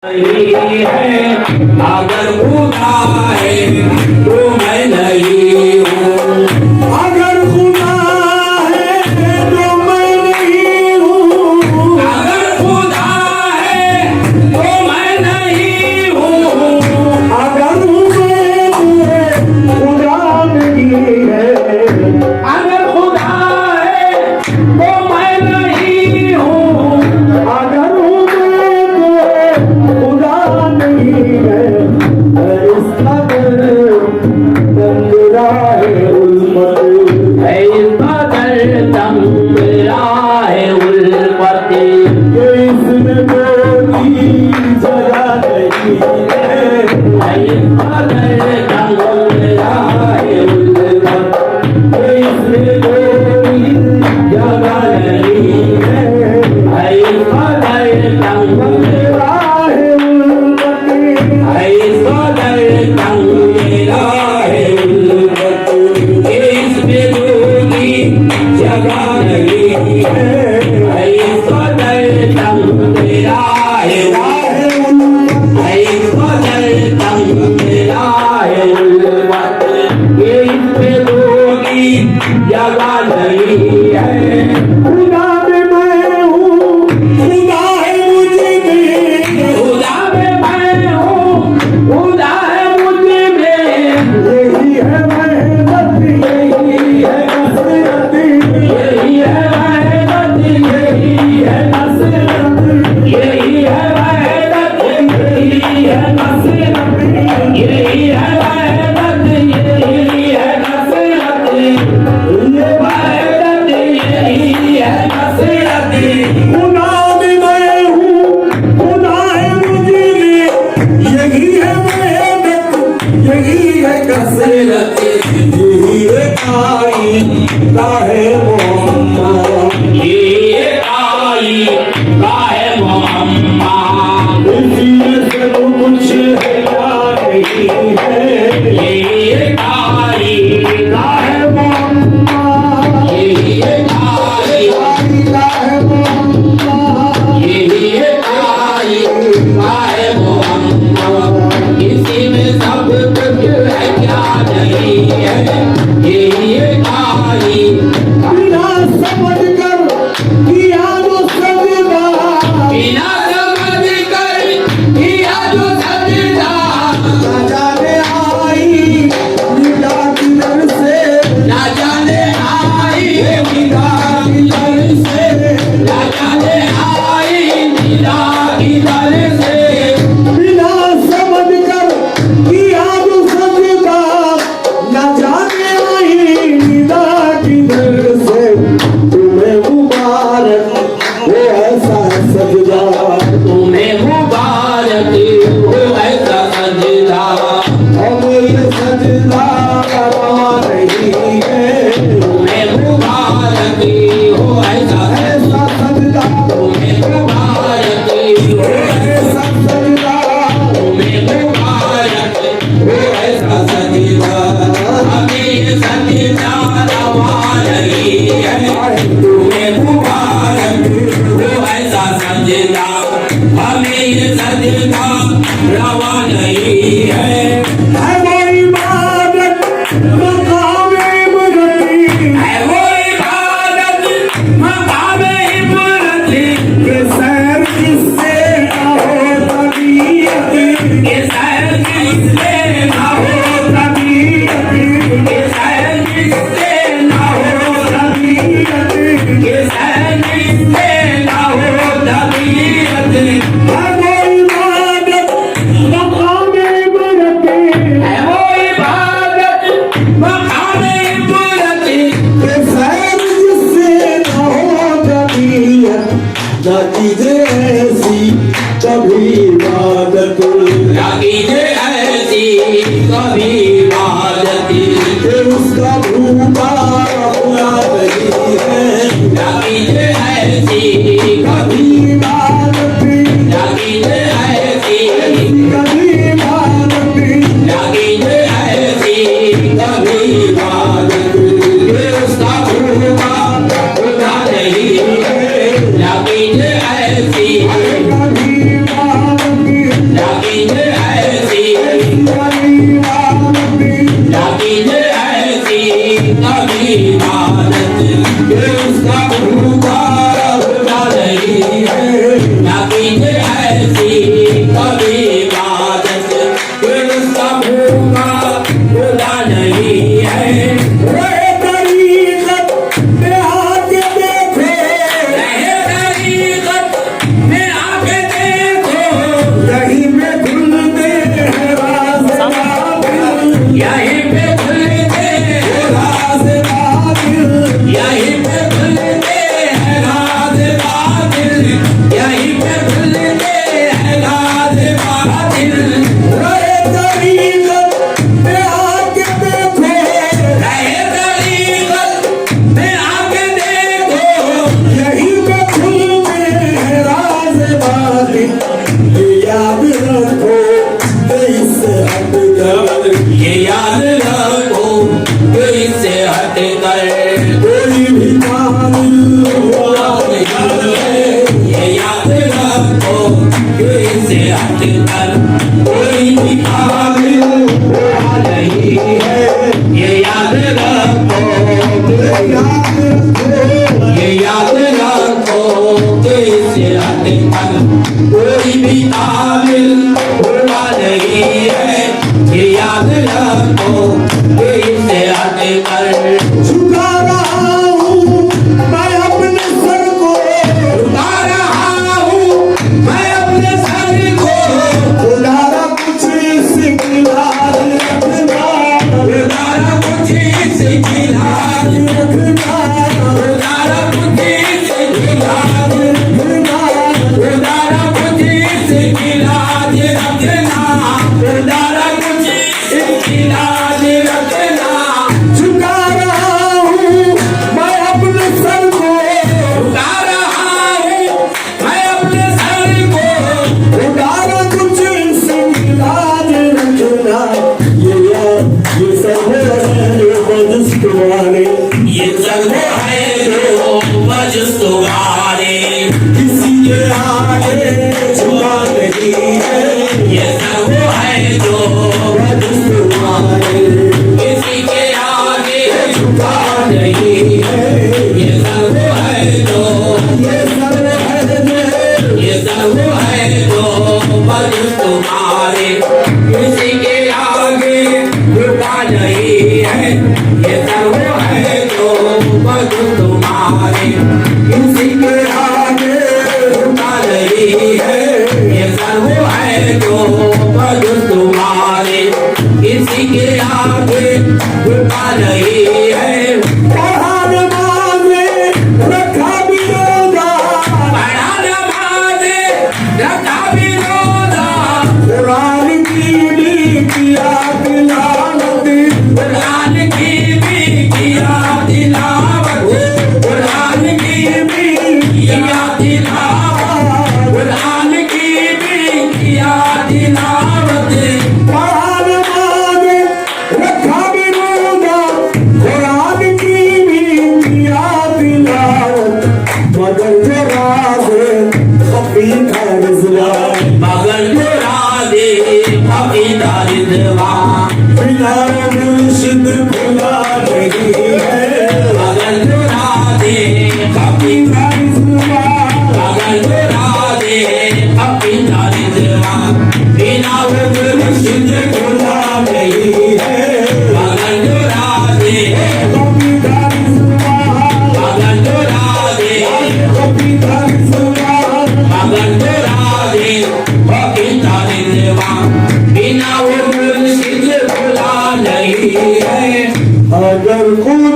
नहीं है अगर खुदा है तो मैं नहीं हूँ। अगर खुदा है तो मैं नहीं हूँ। अगर खुदा है तो मैं नहीं हूँ। अगर मैं खुदा नहीं है, अगर खुदा है तो मैं नहीं हूँ। अगर मैं खुदा नहीं है, इस कदर तंगरा है उल्फत। है इस कदर तंगरा है उल्फत। इसमें कोई जगह नहीं है, है इस कदर तंगरा है उल्फत। इसमें कोई जगह नहीं है, है इस कदर तंगरा है उल्फत। है इस कदर तंगरा है उल्फत। इसमें कोई जगह नहीं है। है इस कदर तंगरा है उल्फत। है इस कदर तंगरा है उल्फत। इसमें कोई जगह नहीं है। खुदा में मैं हूँ, खुदा है मुझ में, खुदा में मैं हूँ, खुदा है मुझ में। यही है मेहनत, यही है कसरत, यही है मेहनत, यही है नसीहत। यही है मेहनत, यही है नसीहत। यही है मेहनत, यही है नसीहत। ये मेहनत, यही है नसीहत। खुदा में मैं हूँ, खुदा है मुझ में, यही है मेहनत, यही है कसरत, यही है कायदा है मोहम्मद। ये आई काहे मोहम्मद। इसी से कुछ है या नहीं है, ये आई काहे मोहम्मद। ये आई कायदा है मोहम्मद। ये आई काहे मोहम्मद। इसी में सब कुछ है क्या नहीं है। ये आई बिना समझ कर किया जो सजदा, बिना समझ कर किया जो सजदा। ना जाने आई निदा किधर से, ना जाने आई निदा किधर से, ना जाने आई निदा किधर से। बिना समझ कर किया जो सजदा, ना जाने आई निदा किधर से। तुम्हें मुबारक वो ऐसा सजदा, तुम्हें मुबारक हो ऐसा सजदा। अब ये सजदा रवा नहीं है, तुम्हें मुबारक हो ऐसा ऐसा सजदा, तुम्हें मुबारक हो ऐसा सजदा, तुम्हें मुबारक हो ऐसा सजदा। हमें ये सजदा रवा नहीं है। तुम्हें मुबारक हो ऐसा सजदा। हमें ये सजदा रवा नहीं है। है वो इबादत मकाम इबरती, है वो इबादत मकाम इबरती। के सैर जिससे ना हो तबीयत, ये सैर जिससे ना हो तबीयत, ये सैर जिससे ना हो तबीयत। ये सैर जिससे ना हो तबीयत। है वो इबादत मकाम इबरती, है वो इबादत मकाम इबरती। के सैर जिससे ना हो तबीयत। ना कीजिए ऐसी कभी इबादत, कीजिए ऐसी कभी इबादत। कि उसका भूखा पूरा नहीं है। कीजिए ऐसी कभी इबादत, कीजिए ऐसी कभी इबादत, कीजिए ऐसी कभी इबादत। ये उसका भूखा खुदा नहीं है। कीजिए ऐसी कभी इबादत, ये याद रखो इसे हटकर कोई भी काबिल हुआ नहीं है। ये याद रखो ये याद रखो इसे हटकर कोई भी काबिल हुआ नहीं है। ये याद रखो इसे हटकर झुका रहा हूँ मैं अपने सर को, झुका रहा हूँ मैं अपने सर को। उधारा कुछ सिखला रखना, उधारा कुछ सिखला रखना, उधारा कुछ सिखला उधारा कुछ सिखला रखना उधारा कुछ सिखला रखना। झुका रहा हूँ मैं अपने सर को, झुका रहा हूँ मैं अपने सर को। उधारा कुछ सिखला रखना। ये सब है जो बदस्त वाले, ये सब है जो मजस्त वाले किसी के आगे झुका नहीं है। ये सब है जो बदस्त वाले किसी के आगे झुका नहीं है। ये सब है जो ये सब है जो ये सब है जो मजस्त वाले किसी के आगे झुका नहीं है। ये सब है जो मजस्त वाले किसी के आगे झुका नहीं है। ये सब है जो मजस्त वाले किसी के आगे झुका नहीं है। पढ़ा नमाज़े रखा बिरोधा, पढ़ा नमाज़े रखा विरोधा कुरान की भी किया तिलावत, कुरान की भी किया तिलावत कुरान की भी किया तिलावत कुरान की भी किया तिलावत। पढ़ा नमाज़े रखा बिरोधा, कुरान की भी किया तिलावत। मगर जरा से अपनी खर्जवा, मगर मुरादे अकीदा रिज़वा बिना मुर्शिद खुला नहीं है। मगर मुरादे अकीदा खर्जवा मगर मुरादे अकीदा रिज़वा बिना वो मुर्शिद खुला नहीं है। मगर मुरादे कभी खर्जवा, मगर मुरादे कभी खर्जवा, मगर मुरादे अकीदा रिज़वा बिना वो मुर्शिद खुला नहीं है। अगर कोई